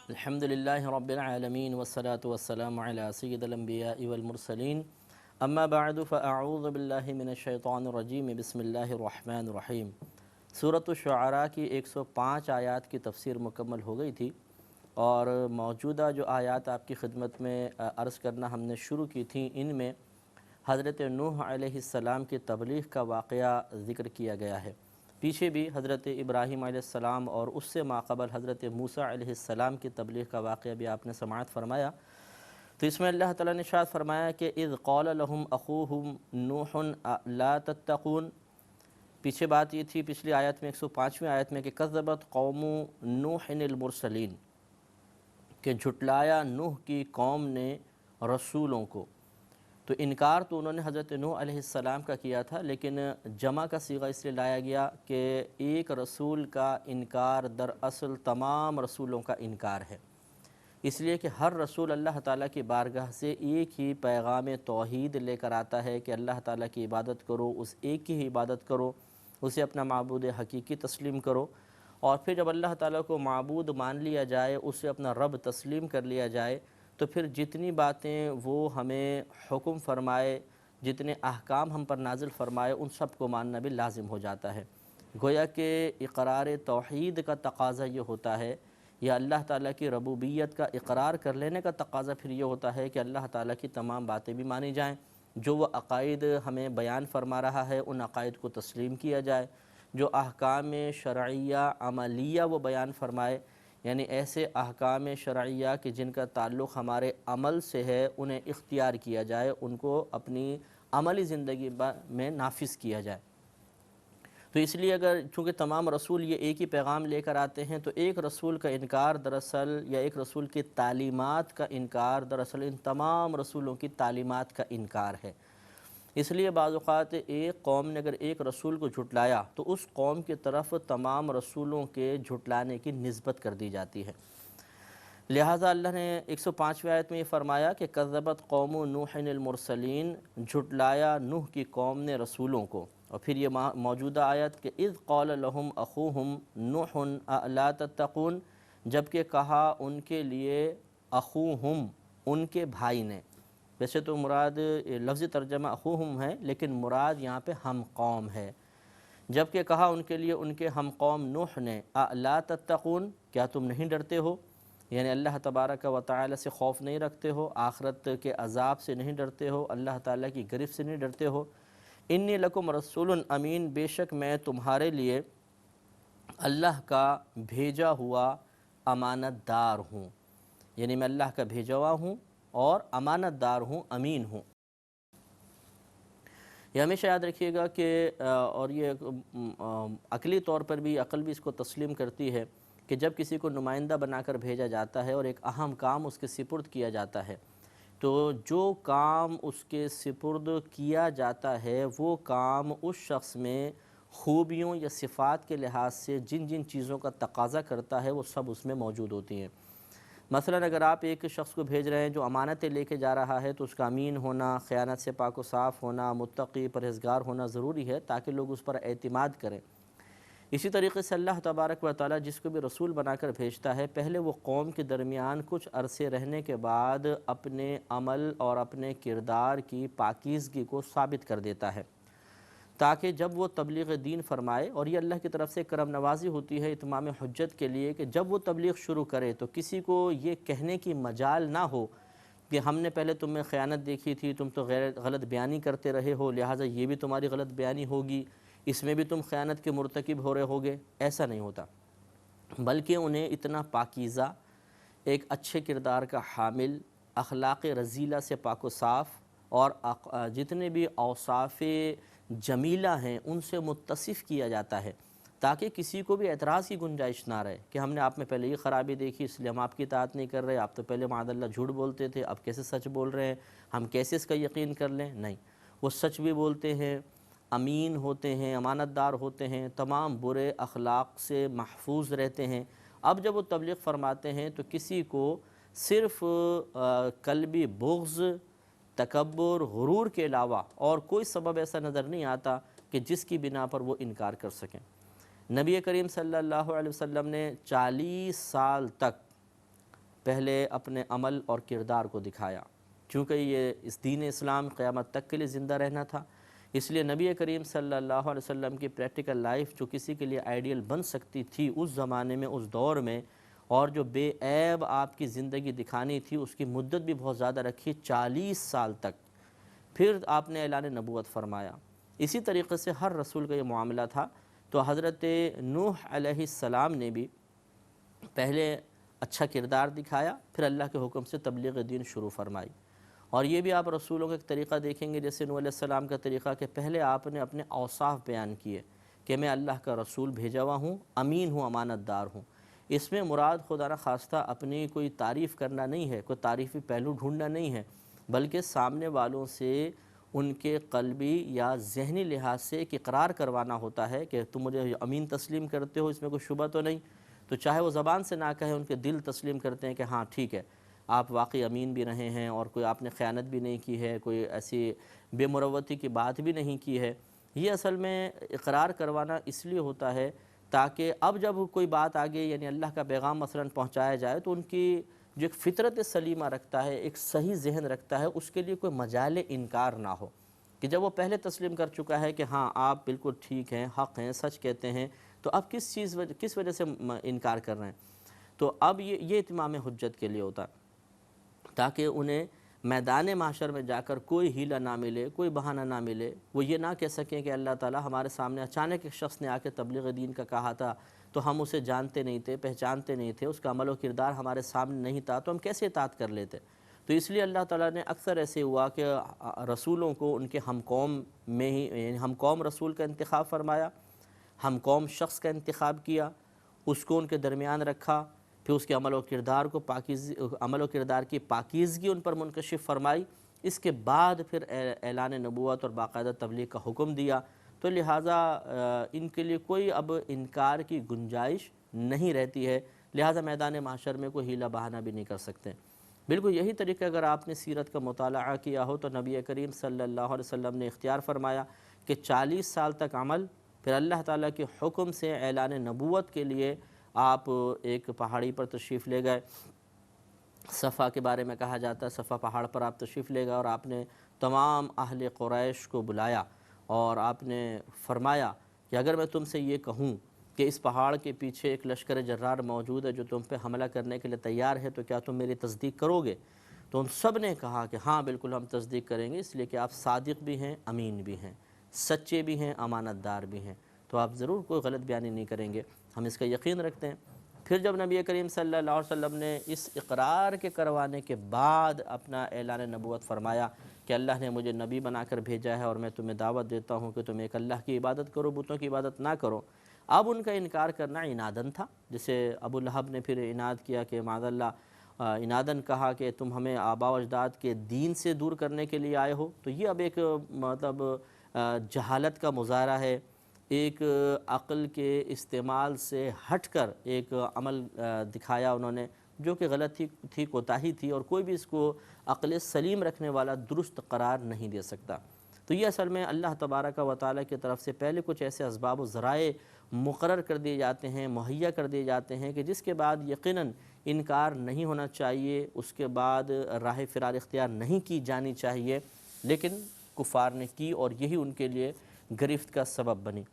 الحمدللہ رب العالمین والصلاة والسلام علی سید الانبیاء والمرسلین اما بعد فاعوذ باللہ من الشیطان الرجیم بسم اللہ الرحمن الرحیم۔ سورۃ الشعراء کی 105 آیات کی تفسیر مکمل ہو گئی تھی، اور موجودہ جو آیات آپ کی خدمت میں عرض کرنا ہم نے شروع کی تھیں، ان میں حضرت نوح علیہ السلام کی تبلیغ کا واقعہ ذکر کیا گیا ہے۔ پیچھے بھی حضرت ابراہیم علیہ السلام اور اس سے ماقبل حضرت موسیٰ علیہ السلام کی تبلیغ کا واقعہ بھی آپ نے سماعت فرمایا۔ تو اس میں اللہ تعالیٰ نے ارشاد فرمایا کہ اذ قال لهم اخوهم نوح لا تتقون۔ پیچھے بات یہ تھی پچھلی آیت میں 105ویں آیت میں کہ کذبت قوم نوح المرسلین، کہ جھٹلایا نوح کی قوم نے رسولوں کو۔ تو انکار تو انہوں نے حضرت نوح علیہ السلام کا کیا تھا، لیکن جمع کا صیغہ اس لیے لایا گیا کہ ایک رسول کا انکار دراصل تمام رسولوں کا انکار ہے، اس لیے کہ ہر رسول اللہ تعالیٰ کی بارگاہ سے ایک ہی پیغام توحید لے کر آتا ہے کہ اللہ تعالیٰ کی عبادت کرو، اس ایک کی ہی عبادت کرو، اسے اپنا معبود حقیقی تسلیم کرو۔ اور پھر جب اللہ تعالیٰ کو معبود مان لیا جائے، اسے اپنا رب تسلیم کر لیا جائے، تو پھر جتنی باتیں وہ ہمیں حکم فرمائے، جتنے احکام ہم پر نازل فرمائے، ان سب کو ماننا بھی لازم ہو جاتا ہے۔ گویا کہ اقرار توحید کا تقاضا یہ ہوتا ہے، یا اللہ تعالیٰ کی ربوبیت کا اقرار کر لینے کا تقاضا پھر یہ ہوتا ہے کہ اللہ تعالیٰ کی تمام باتیں بھی مانی جائیں، جو وہ عقائد ہمیں بیان فرما رہا ہے ان عقائد کو تسلیم کیا جائے، جو احکام شرعیہ عملیہ وہ بیان فرمائے، یعنی ایسے احکام شرعیہ کہ جن کا تعلق ہمارے عمل سے ہے، انہیں اختیار کیا جائے، ان کو اپنی عملی زندگی میں نافذ کیا جائے۔ تو اس لیے چونکہ تمام رسول یہ ایک ہی پیغام لے کر آتے ہیں، تو ایک رسول کا انکار دراصل، یا ایک رسول کی تعلیمات کا انکار دراصل ان تمام رسولوں کی تعلیمات کا انکار ہے۔ اس لیے بعض اوقات ایک قوم نے اگر ایک رسول کو جھٹلایا تو اس قوم کی طرف تمام رسولوں کے جھٹلانے کی نسبت کر دی جاتی ہے۔ لہٰذا اللہ نے 105ویں آیت میں یہ فرمایا کہ کذبت قوم نوح المرسلین، جھٹلایا نوح کی قوم نے رسولوں کو۔ اور پھر یہ موجودہ آیت کہ اذ قال لهم اخوهم نوح لا تتقون، جبکہ کہا ان کے لیے اخوہم، ان کے بھائی نے۔ ویسے تو مراد لفظی ترجمہ اخوہم ہے، لیکن مراد یہاں پہ ہم قوم ہے۔ جبکہ کہا ان کے لیے ان کے ہم قوم نوح نے لا تتقون، کیا تم نہیں ڈرتے ہو؟ یعنی اللہ تبارک و تعالی سے خوف نہیں رکھتے ہو، آخرت کے عذاب سے نہیں ڈرتے ہو، اللہ تعالیٰ کی گرفت سے نہیں ڈرتے ہو۔ انی لکم رسول امین، بے شک میں تمہارے لیے اللہ کا بھیجا ہوا امانت دار ہوں، یعنی میں اللہ کا بھیجا ہوا ہوں اور امانت دار ہوں، امین ہوں۔ یہ ہمیشہ یاد رکھیے گا کہ اور یہ عقلی طور پر بھی عقل بھی اس کو تسلیم کرتی ہے کہ جب کسی کو نمائندہ بنا کر بھیجا جاتا ہے اور ایک اہم کام اس کے سپرد کیا جاتا ہے، تو جو کام اس کے سپرد کیا جاتا ہے وہ کام اس شخص میں خوبیوں یا صفات کے لحاظ سے جن جن چیزوں کا تقاضا کرتا ہے وہ سب اس میں موجود ہوتی ہیں۔ مثلا اگر آپ ایک شخص کو بھیج رہے ہیں جو امانتیں لے کے جا رہا ہے، تو اس کا امین ہونا، خیانت سے پاک و صاف ہونا، متقی پرہیزگار ہونا ضروری ہے تاکہ لوگ اس پر اعتماد کریں۔ اسی طریقے سے اللہ تبارک و تعالیٰ جس کو بھی رسول بنا کر بھیجتا ہے، پہلے وہ قوم کے درمیان کچھ عرصے رہنے کے بعد اپنے عمل اور اپنے کردار کی پاکیزگی کو ثابت کر دیتا ہے، تاکہ جب وہ تبلیغ دین فرمائے، اور یہ اللہ کی طرف سے کرم نوازی ہوتی ہے اتمام حجت کے لیے، کہ جب وہ تبلیغ شروع کرے تو کسی کو یہ کہنے کی مجال نہ ہو کہ ہم نے پہلے تم میں خیانت دیکھی تھی، تم تو غلط بیانی کرتے رہے ہو، لہٰذا یہ بھی تمہاری غلط بیانی ہوگی، اس میں بھی تم خیانت کے مرتکب ہو رہے ہوگے۔ ایسا نہیں ہوتا، بلکہ انہیں اتنا پاکیزہ، ایک اچھے کردار کا حامل، اخلاق رذیلہ سے پاک و صاف، اور جتنے بھی اوصاف جمیلہ ہیں ان سے متصف کیا جاتا ہے، تاکہ کسی کو بھی اعتراض کی گنجائش نہ رہے کہ ہم نے آپ میں پہلے یہ خرابی دیکھی اس لیے ہم آپ کی اطاعت نہیں کر رہے، آپ تو پہلے معاذ اللہ جھوٹ بولتے تھے، اب کیسے سچ بول رہے ہیں، ہم کیسے اس کا یقین کر لیں؟ نہیں، وہ سچ بھی بولتے ہیں، امین ہوتے ہیں، امانت دار ہوتے ہیں، تمام برے اخلاق سے محفوظ رہتے ہیں۔ اب جب وہ تبلیغ فرماتے ہیں تو کسی کو صرف قلبی بغض، تکبر، غرور کے علاوہ اور کوئی سبب ایسا نظر نہیں آتا کہ جس کی بنا پر وہ انکار کر سکیں۔ نبی کریم صلی اللہ علیہ وسلم نے 40 سال تک پہلے اپنے عمل اور کردار کو دکھایا، چونکہ یہ اس دین اسلام قیامت تک کے لیے زندہ رہنا تھا، اس لیے نبی کریم صلی اللہ علیہ وسلم کی پریکٹیکل لائف جو کسی کے لیے آئیڈیل بن سکتی تھی اس زمانے میں، اس دور میں، اور جو بے عیب آپ کی زندگی دکھانی تھی، اس کی مدت بھی بہت زیادہ رکھی، 40 سال تک۔ پھر آپ نے اعلان نبوت فرمایا۔ اسی طریقے سے ہر رسول کا یہ معاملہ تھا۔ تو حضرت نوح علیہ السلام نے بھی پہلے اچھا کردار دکھایا، پھر اللہ کے حکم سے تبلیغ دین شروع فرمائی۔ اور یہ بھی آپ رسولوں کا ایک طریقہ دیکھیں گے، جیسے نوح علیہ السلام کا طریقہ کہ پہلے آپ نے اپنے اوصاف بیان کیے کہ میں اللہ کا رسول بھیجا ہوا ہوں، امین ہوں، امانت دار ہوں۔ اس میں مراد خدا نخواستہ اپنی کوئی تعریف کرنا نہیں ہے، کوئی تعریفی پہلو ڈھونڈنا نہیں ہے، بلکہ سامنے والوں سے ان کے قلبی یا ذہنی لحاظ سے ایک اقرار کروانا ہوتا ہے کہ تم مجھے امین تسلیم کرتے ہو، اس میں کوئی شبہ تو نہیں؟ تو چاہے وہ زبان سے نہ کہیں، ان کے دل تسلیم کرتے ہیں کہ ہاں ٹھیک ہے، آپ واقعی امین بھی رہے ہیں، اور کوئی آپ نے خیانت بھی نہیں کی ہے، کوئی ایسی بے مروتی کی بات بھی نہیں کی ہے۔ یہ اصل میں اقرار کروانا اس لیے ہوتا ہے تاکہ اب جب کوئی بات آگے یعنی اللہ کا پیغام مثلاً پہنچایا جائے تو ان کی جو ایک فطرت سلیمہ رکھتا ہے، ایک صحیح ذہن رکھتا ہے، اس کے لیے کوئی مجال انکار نہ ہو، کہ جب وہ پہلے تسلیم کر چکا ہے کہ ہاں آپ بالکل ٹھیک ہیں، حق ہیں، سچ کہتے ہیں، تو اب کس وجہ سے انکار کر رہے ہیں؟ تو اب یہ اتمام حجت کے لیے ہوتا ہے، تاکہ انہیں میدان محشر میں جا کر کوئی ہیلہ نہ ملے، کوئی بہانہ نہ ملے، وہ یہ نہ کہہ سکیں کہ اللہ تعالیٰ ہمارے سامنے اچانک ایک شخص نے آ کے تبلیغ دین کا کہا تھا تو ہم اسے جانتے نہیں تھے، پہچانتے نہیں تھے، اس کا عمل و کردار ہمارے سامنے نہیں تھا، تو ہم کیسے اطاعت کر لیتے؟ تو اس لیے اللہ تعالیٰ نے اکثر ایسے ہوا کہ رسولوں کو ان کے ہم قوم میں ہی، یعنی ہم قوم رسول کا انتخاب فرمایا، ہم قوم شخص کا انتخاب کیا، اس کو ان کے درمیان رکھا، پھر اس کے عمل و کردار کو عمل و کردار کی پاکیزگی ان پر منکشف فرمائی، اس کے بعد پھر اعلان نبوت اور باقاعدہ تبلیغ کا حکم دیا۔ تو لہٰذا ان کے لیے کوئی اب انکار کی گنجائش نہیں رہتی ہے، لہٰذا میدان محشر میں کوئی ہیلہ بہانہ بھی نہیں کر سکتے۔ بالکل یہی طریقہ اگر آپ نے سیرت کا مطالعہ کیا ہو تو نبی کریم صلی اللہ علیہ وسلم نے اختیار فرمایا کہ 40 سال تک عمل، پھر اللہ تعالیٰ کے حکم سے اعلان نبوت کے لیے آپ ایک پہاڑی پر تشریف لے گئے۔ صفا کے بارے میں کہا جاتا ہے، صفا پہاڑ پر آپ تشریف لے گئے اور آپ نے تمام اہل قریش کو بلایا اور آپ نے فرمایا کہ اگر میں تم سے یہ کہوں کہ اس پہاڑ کے پیچھے ایک لشکر جرار موجود ہے جو تم پہ حملہ کرنے کے لیے تیار ہے، تو کیا تم میری تصدیق کرو گے؟ تو ان سب نے کہا کہ ہاں بالکل ہم تصدیق کریں گے، اس لیے کہ آپ صادق بھی ہیں، امین بھی ہیں، سچے بھی ہیں، امانت دار بھی ہیں، تو آپ ضرور کوئی غلط بیانی نہیں کریں گے، ہم اس کا یقین رکھتے ہیں۔ پھر جب نبی کریم صلی اللہ علیہ وسلم نے اس اقرار کے کروانے کے بعد اپنا اعلان نبوت فرمایا کہ اللہ نے مجھے نبی بنا کر بھیجا ہے اور میں تمہیں دعوت دیتا ہوں کہ تم ایک اللہ کی عبادت کرو، بتوں کی عبادت نہ کرو، اب ان کا انکار کرنا عنادن تھا، جسے ابو لہب نے پھر عناد کیا کہ معاذ اللہ عنادن کہا کہ تم ہمیں آباء و اجداد کے دین سے دور کرنے کے لیے آئے ہو، تو یہ اب ایک مطلب جہالت کا مظاہرہ ہے، ایک عقل کے استعمال سے ہٹ کر ایک عمل دکھایا انہوں نے جو کہ غلط تھی، کوتاہی تھی، اور کوئی بھی اس کو عقل سلیم رکھنے والا درست قرار نہیں دے سکتا۔ تو یہ اصل میں اللہ تبارک و تعالیٰ کی طرف سے پہلے کچھ ایسے اسباب و ذرائع مقرر کر دیے جاتے ہیں، مہیا کر دیے جاتے ہیں کہ جس کے بعد یقیناً انکار نہیں ہونا چاہیے، اس کے بعد راہ فرار اختیار نہیں کی جانی چاہیے، لیکن کفار نے کی اور یہی ان کے لیے گرفت کا سبب بنی۔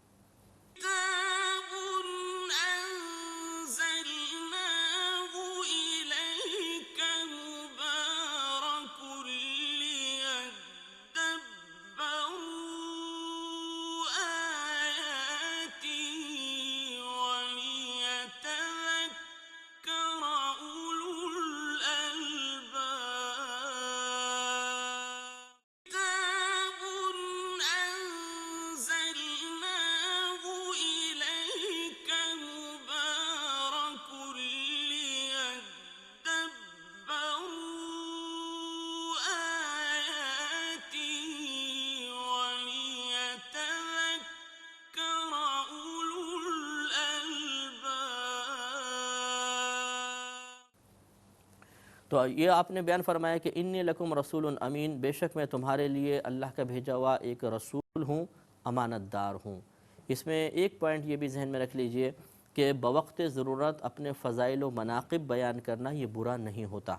تو یہ آپ نے بیان فرمایا کہ انی لکم رسول امین، بے شک میں تمہارے لیے اللہ کا بھیجا ہوا ایک رسول ہوں، امانت دار ہوں۔ اس میں ایک پوائنٹ یہ بھی ذہن میں رکھ لیجئے کہ بوقت ضرورت اپنے فضائل و مناقب بیان کرنا یہ برا نہیں ہوتا۔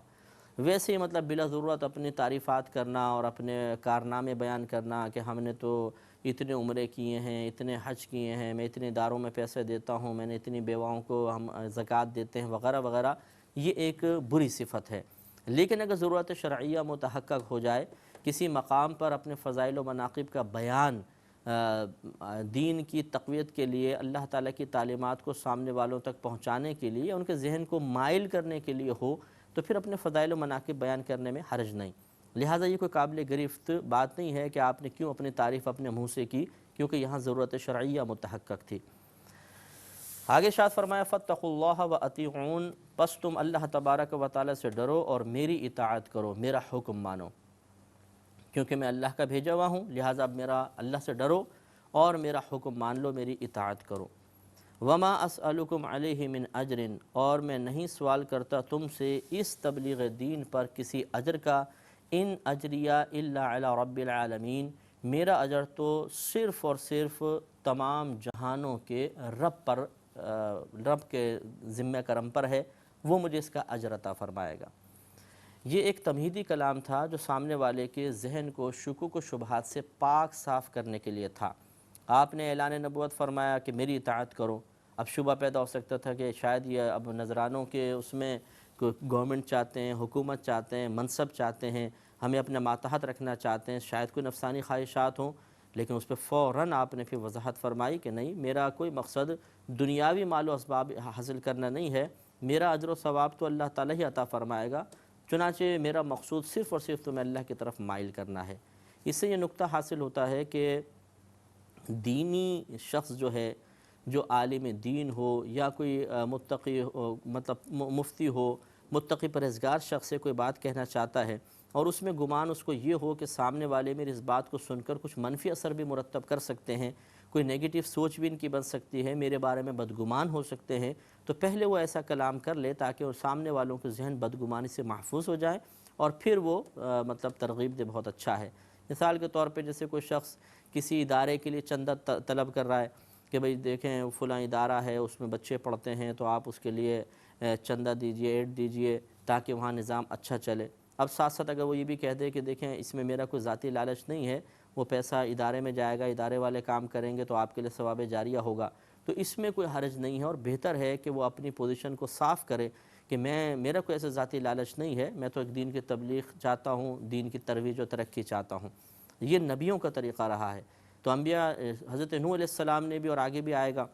ویسے ہی مطلب بلا ضرورت اپنی تعریفات کرنا اور اپنے کارنامے بیان کرنا کہ ہم نے تو اتنے عمرے کیے ہیں، اتنے حج کیے ہیں، میں اتنے اداروں میں پیسے دیتا ہوں، میں نے اتنی بیواؤں کو ہم زکوٰۃ دیتے ہیں وغیرہ وغیرہ، یہ ایک بری صفت ہے۔ لیکن اگر ضرورت شرعیہ متحقق ہو جائے، کسی مقام پر اپنے فضائل و مناقب کا بیان دین کی تقویت کے لیے، اللہ تعالیٰ کی تعلیمات کو سامنے والوں تک پہنچانے کے لیے، ان کے ذہن کو مائل کرنے کے لیے ہو، تو پھر اپنے فضائل و مناقب بیان کرنے میں حرج نہیں۔ لہٰذا یہ کوئی قابل گرفت بات نہیں ہے کہ آپ نے کیوں اپنی تعریف اپنے منہ سے کی، کیونکہ یہاں ضرورت شرعیہ متحقق تھی۔ آگے ارشاد فرمایا فاتقوا اللہ واطیعون، پس تم اللہ تبارک و تعالیٰ سے ڈرو اور میری اطاعت کرو، میرا حکم مانو، کیونکہ میں اللہ کا بھیجا ہوا ہوں، لہٰذا اب میرا اللہ سے ڈرو اور میرا حکم مان لو، میری اطاعت کرو۔ وما اسألکم علیہ من اجر، اور میں نہیں سوال کرتا تم سے اس تبلیغ دین پر کسی اجر کا، ان اجریہ الا علی رب العالمین، میرا اجر تو صرف اور صرف تمام جہانوں کے رب کے ذمہ کرم پر ہے، وہ مجھے اس کا اجر عطا فرمائے گا۔ یہ ایک تمہیدی کلام تھا جو سامنے والے کے ذہن کو شکوک و شبہات سے پاک صاف کرنے کے لیے تھا۔ آپ نے اعلان نبوت فرمایا کہ میری اطاعت کرو، اب شبہ پیدا ہو سکتا تھا کہ شاید یہ اب نذرانوں کے اس میں گورنمنٹ چاہتے ہیں، حکومت چاہتے ہیں، منصب چاہتے ہیں، ہمیں اپنے ماتحت رکھنا چاہتے ہیں، شاید کوئی نفسانی خواہشات ہوں، لیکن اس پہ فوراً آپ نے پھر وضاحت فرمائی کہ نہیں، میرا کوئی مقصد دنیاوی مال و اسباب حاصل کرنا نہیں ہے، میرا اجر و ثواب تو اللہ تعالیٰ ہی عطا فرمائے گا، چنانچہ میرا مقصود صرف اور صرف تمہیں اللہ کی طرف مائل کرنا ہے۔ اس سے یہ نقطہ حاصل ہوتا ہے کہ دینی شخص جو ہے، جو عالم دین ہو یا کوئی متقی مطلب مفتی ہو، متقی پرہیزگار شخص سے کوئی بات کہنا چاہتا ہے اور اس میں گمان اس کو یہ ہو کہ سامنے والے میری اس بات کو سن کر کچھ منفی اثر بھی مرتب کر سکتے ہیں، کوئی نیگیٹو سوچ بھی ان کی بن سکتی ہے، میرے بارے میں بدگمان ہو سکتے ہیں، تو پہلے وہ ایسا کلام کر لے تاکہ وہ سامنے والوں کے ذہن بدگمانی سے محفوظ ہو جائے اور پھر وہ مطلب ترغیب دے، بہت اچھا ہے۔ مثال کے طور پہ جیسے کوئی شخص کسی ادارے کے لیے چندہ طلب کر رہا ہے کہ بھئی دیکھیں فلاں ادارہ ہے، اس میں بچے پڑھتے ہیں، تو آپ اس کے لیے چندہ دیجئے، ایڈ دیجئے تاکہ وہاں نظام اچھا چلے۔ اب ساتھ ساتھ اگر وہ یہ بھی کہہ دے کہ دیکھیں اس میں میرا کوئی ذاتی لالچ نہیں ہے، وہ پیسہ ادارے میں جائے گا، ادارے والے کام کریں گے تو آپ کے لیے ثواب جاریہ ہوگا، تو اس میں کوئی حرج نہیں ہے، اور بہتر ہے کہ وہ اپنی پوزیشن کو صاف کرے کہ میرا کوئی ایسا ذاتی لالچ نہیں ہے، میں تو ایک دین کی تبلیغ چاہتا ہوں، دین کی ترویج و ترقی چاہتا ہوں۔ یہ نبیوں کا طریقہ رہا ہے۔ تو انبیاء حضرت نوح علیہ السلام نے بھی، اور آگے بھی آئے گا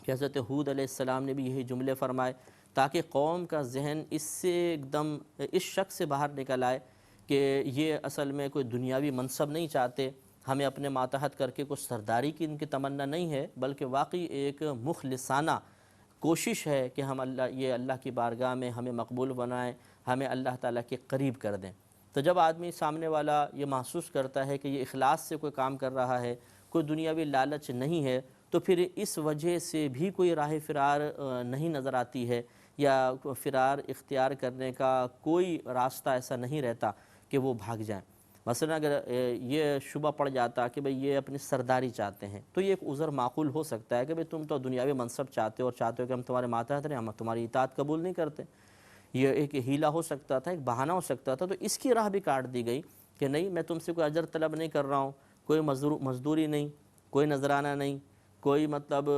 کہ حضرت ہود علیہ السلام نے بھی یہی جملے فرمائے تاکہ قوم کا ذہن اس سے ایک دم اس شک سے باہر نکل آئے کہ یہ اصل میں کوئی دنیاوی منصب نہیں چاہتے، ہمیں اپنے ماتحت کر کے کچھ سرداری کی ان کی تمنا نہیں ہے، بلکہ واقعی ایک مخلصانہ کوشش ہے کہ ہم اللہ کی بارگاہ میں ہمیں مقبول بنائیں، ہمیں اللہ تعالیٰ کے قریب کر دیں۔ تو جب آدمی سامنے والا یہ محسوس کرتا ہے کہ یہ اخلاص سے کوئی کام کر رہا ہے، کوئی دنیاوی لالچ نہیں ہے، تو پھر اس وجہ سے بھی کوئی راہ فرار نہیں نظر آتی ہے، یا فرار اختیار کرنے کا کوئی راستہ ایسا نہیں رہتا کہ وہ بھاگ جائیں۔ مثلا اگر یہ شبہ پڑ جاتا کہ بھئی یہ اپنی سرداری چاہتے ہیں، تو یہ ایک عذر معقول ہو سکتا ہے کہ بھئی تم تو دنیاوی منصب چاہتے ہو اور چاہتے ہو کہ ہم تمہارے ماتحت رہیں، ہم تمہاری اطاعت قبول نہیں کرتے۔ یہ ایک ہیلہ ہو سکتا تھا، ایک بہانہ ہو سکتا تھا، تو اس کی راہ بھی کاٹ دی گئی کہ نہیں، میں تم سے کوئی اجر طلب نہیں کر رہا ہوں، کوئی مزدوری نہیں، کوئی نذرانہ نہیں، کوئی مطلب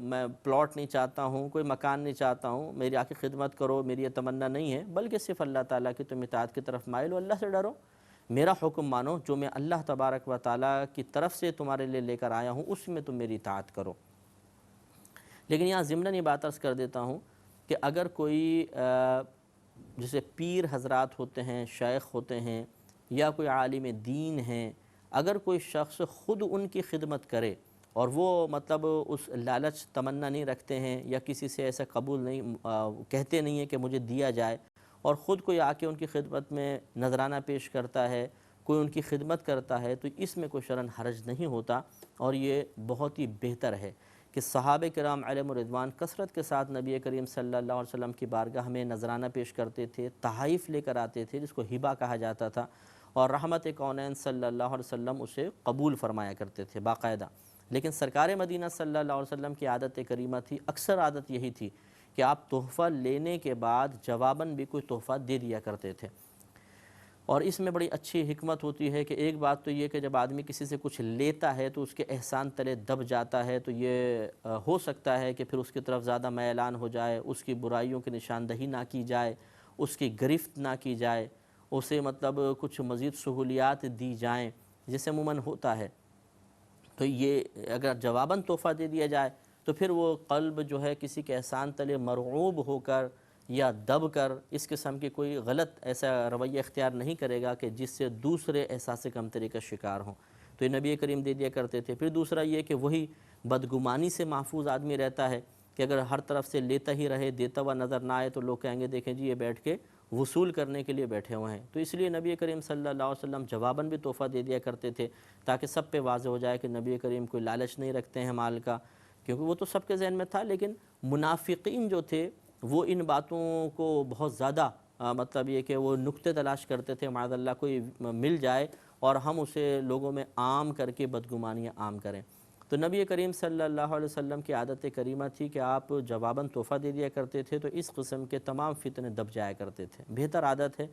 میں پلاٹ نہیں چاہتا ہوں، کوئی مکان نہیں چاہتا ہوں، میری آ کے خدمت کرو، میری یہ تمنا نہیں ہے، بلکہ صرف اللہ تعالیٰ کی تم اطاعت کی طرف مائل ہو، اللہ سے ڈرو، میرا حکم مانو، جو میں اللہ تبارک و تعالیٰ کی طرف سے تمہارے لیے لے کر آیا ہوں اس میں تم میری اطاعت کرو۔ لیکن یہاں ضمناً یہ بات عرض کر دیتا ہوں کہ اگر کوئی جیسے پیر حضرات ہوتے ہیں، شیخ ہوتے ہیں، یا کوئی عالم دین ہیں، اگر کوئی شخص خود ان کی خدمت کرے اور وہ مطلب اس لالچ تمنا نہیں رکھتے ہیں، یا کسی سے ایسا قبول نہیں کہتے نہیں ہیں کہ مجھے دیا جائے، اور خود کوئی آ کے ان کی خدمت میں نذرانہ پیش کرتا ہے، کوئی ان کی خدمت کرتا ہے، تو اس میں کوئی شرعاً حرج نہیں ہوتا، اور یہ بہت ہی بہتر ہے کہ صحابہ کرام علیہم الرضوان کثرت کے ساتھ نبی کریم صلی اللہ علیہ وسلم کی بارگاہ میں نذرانہ پیش کرتے تھے، تحائف لے کر آتے تھے جس کو ہبہ کہا جاتا تھا، اور رحمت کونین صلی اللہ علیہ وسلم اسے قبول فرمایا کرتے تھے باقاعدہ۔ لیکن سرکار مدینہ صلی اللہ علیہ وسلم کی عادت کریمہ تھی، اکثر عادت یہی تھی کہ آپ تحفہ لینے کے بعد جواباً بھی کوئی تحفہ دے دیا کرتے تھے۔ اور اس میں بڑی اچھی حکمت ہوتی ہے کہ ایک بات تو یہ کہ جب آدمی کسی سے کچھ لیتا ہے تو اس کے احسان تلے دب جاتا ہے، تو یہ ہو سکتا ہے کہ پھر اس کی طرف زیادہ میلان ہو جائے، اس کی برائیوں کی نشاندہی نہ کی جائے، اس کی گرفت نہ کی جائے، اسے مطلب کچھ مزید سہولیات دی جائیں، جیسے عموماً ہوتا ہے۔ تو یہ اگر جواباً تحفہ دے دیا جائے تو پھر وہ قلب جو ہے کسی کے احسان تلے مرعوب ہو کر یا دب کر اس قسم کی کوئی غلط ایسا رویہ اختیار نہیں کرے گا کہ جس سے دوسرے احساس کمتری کا شکار ہوں۔ تو یہ نبی کریم دے دیا کرتے تھے۔ پھر دوسرا یہ کہ وہی بدگمانی سے محفوظ آدمی رہتا ہے کہ اگر ہر طرف سے لیتا ہی رہے، دیتا ہوا نظر نہ آئے تو لوگ کہیں گے دیکھیں جی یہ بیٹھ کے وصول کرنے کے لیے بیٹھے ہوئے ہیں۔ تو اس لیے نبی کریم صلی اللہ علیہ وسلم جواباً بھی تحفہ دے دیا کرتے تھے تاکہ سب پہ واضح ہو جائے کہ نبی کریم کوئی لالچ نہیں رکھتے ہیں مال کا، کیونکہ وہ تو سب کے ذہن میں تھا، لیکن منافقین جو تھے وہ ان باتوں کو بہت زیادہ مطلب یہ کہ وہ نکتے تلاش کرتے تھے، معاذ اللہ کوئی مل جائے اور ہم اسے لوگوں میں عام کر کے بدگمانیاں عام کریں۔ تو نبی کریم صلی اللہ علیہ وسلم کی عادت کریمہ تھی کہ آپ جواباً تحفہ دے دیا کرتے تھے تو اس قسم کے تمام فتنے دب جایا کرتے تھے۔ بہتر عادت ہے،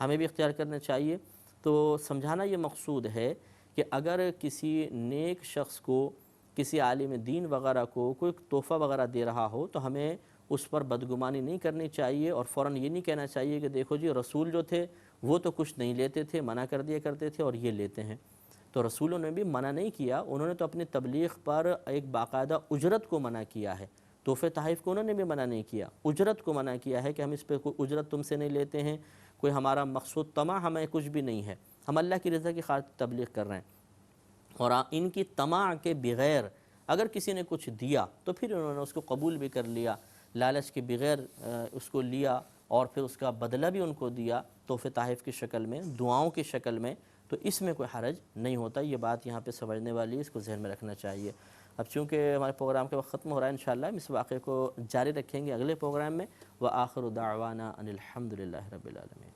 ہمیں بھی اختیار کرنا چاہیے۔ تو سمجھانا یہ مقصود ہے کہ اگر کسی نیک شخص کو، کسی عالم دین وغیرہ کو کوئی تحفہ وغیرہ دے رہا ہو تو ہمیں اس پر بدگمانی نہیں کرنی چاہیے اور فوراً یہ نہیں کہنا چاہیے کہ دیکھو جی رسول جو تھے وہ تو کچھ نہیں لیتے تھے، منع کر دیا کرتے تھے اور یہ لیتے ہیں۔ تو رسولوں نے بھی منع نہیں کیا، انہوں نے تو اپنی تبلیغ پر ایک باقاعدہ اجرت کو منع کیا ہے۔ تحفے تحائف کو انہوں نے بھی منع نہیں کیا، اجرت کو منع کیا ہے کہ ہم اس پہ کوئی اجرت تم سے نہیں لیتے ہیں، کوئی ہمارا مقصود طمع ہمیں کچھ بھی نہیں ہے، ہم اللہ کی رضا کی خاطر تبلیغ کر رہے ہیں۔ اور ان کی طمع کے بغیر اگر کسی نے کچھ دیا تو پھر انہوں نے اس کو قبول بھی کر لیا، لالچ کے بغیر اس کو لیا اور پھر اس کا بدلہ بھی ان کو دیا تحفے تحائف کی شکل میں، دعاؤں کی شکل میں، تو اس میں کوئی حرج نہیں ہوتا۔ یہ بات یہاں پہ سمجھنے والی ہے، اس کو ذہن میں رکھنا چاہیے۔ اب چونکہ ہمارے پروگرام کے وقت ختم ہو رہا ہے، انشاءاللہ ہم اس واقعے کو جاری رکھیں گے اگلے پروگرام میں۔ وآخر دعوانا ان الحمد للہ رب العالمین۔